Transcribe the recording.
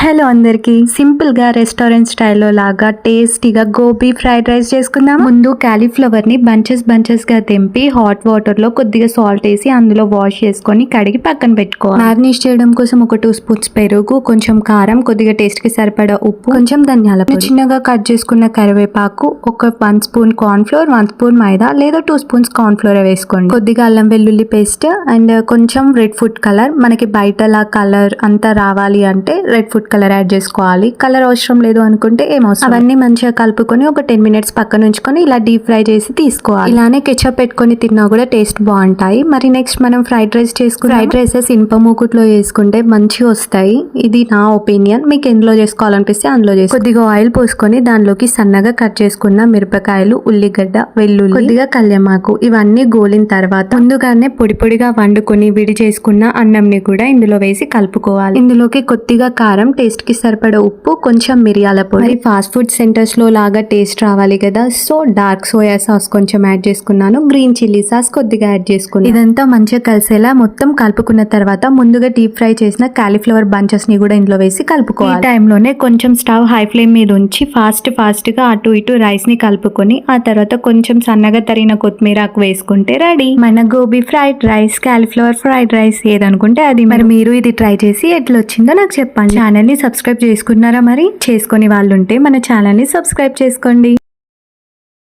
Hello అందరికి simple గా restaurant స్టైల్లో లాగా టేస్టీగా గోబీ ఫ్రైడ్ రైస్ చేసుకుందాం. ముందు కాలీఫ్లవర్ ని బంచెస్ గా తెంపి హాట్ వాటర్ లో కొద్దిగా సాల్ట్ వేసి అందులో వాష్ చేసుకొని కడిగి పక్కన పెట్టుకోవాలి. మ్యారినేట్ చేయడం కోసం ఒక 2 స్పూన్స్ పెరుగు, కొంచెం కారం, కొద్దిగా టేస్ట్ కి సరిపడా ఉప్పు, కొంచెం ధనియాల పొడి, చిన్నగా కట్ చేసుకున్న కరివేపాకు, ఒక 1 స్పూన్ కార్న్ ఫ్లోర్, 1 స్పూన్ మైదా లేదా 2 స్పూన్స్ కార్న్ ఫ్లోర్ వేసుకోండి. కొద్దిగా అల్లం వెల్లుల్లి పేస్ట్ అండ్ కొంచెం రెడ్ ఫుడ్ కలర్. మనకి బయటలా కలర్ అంతా రావాలి అంటే రెడ్ ఫుడ్ కలర్ యాడ్ చేసుకోవాలి. కలర్ అవసరం లేదు అనుకుంటే ఏమవసరం. అవన్నీ మంచిగా కలుపుకొని ఒక 10 మినిట్స్ పక్కన ఉంచుకొని ఇలా డీప్ ఫ్రై చేసి తీసుకోవాలి. ఇలానే కెచప్ పెట్టుకొని తిన్నా కూడా టేస్ట్ బాగుంటాయి. మరి నెక్స్ట్ మనం ఫ్రైడ్ రైస్ చేసుకుని ఫ్రైడ్ రైసెస్ ఇనుప మూకుట్లో వేసుకుంటే మంచిగా వస్తాయి. ఇది నా ఒపీనియన్. మీకు ఎందులో చేసుకోవాలనిపిస్తే అందులో చేసుకో. కొద్దిగా ఆయిల్ పోసుకొని దానిలోకి సన్నగా కట్ చేసుకున్న మిరపకాయలు, ఉల్లిగడ్డ, వెల్లుల్లి, కొద్దిగా కళ్యామాకు ఇవన్నీ గోలిన తర్వాత ముందుగానే పొడి పొడిగా వండుకొని విడి చేసుకున్న అన్నంని కూడా ఇందులో వేసి కలుపుకోవాలి. ఇందులోకి కొద్దిగా కారం, టేస్ట్ కి సరిపడ ఉప్పు, కొంచెం మిరియాల పొడి. ఫాస్ట్ ఫుడ్ సెంటర్స్ లో లాగా టేస్ట్ రావాలి కదా, సో డార్క్ సోయా సాస్ కొంచెం యాడ్ చేసుకున్నాను. గ్రీన్ చిల్లీ సాస్ కొద్దిగా యాడ్ చేసుకున్నాను. ఇదంతా మంచిగా కలిసేలా మొత్తం కలుపుకున్న తర్వాత ముందుగా డీప్ ఫ్రై చేసిన కాలీఫ్లవర్ బంచెస్ ని కూడా ఇందులో వేసి కలుపుకోవాలి. ఈ టైంలోనే కొంచెం స్టవ్ హై ఫ్లేమ్ మీద ఉంచి ఫాస్ట్ గా అటు ఇటు రైస్ ని కలుపుకొని ఆ తర్వాత కొంచెం సన్నగా తరిగిన కొత్తిమీరకు వేసుకుంటే రెడీ మన gobi fried rice, cauliflower fried rice ఏదనుకుంటే అది. మరి మీరు ఇది ట్రై చేసి ఎట్లా వచ్చిందో నాకు చెప్పండి. ఛానల్ ని సబ్స్క్రైబ్ చేసుకున్నారా? మరి చేసుకుని వాళ్ళు ఉంటే మన ఛానల్ ని సబ్స్క్రైబ్ చేసుకోండి.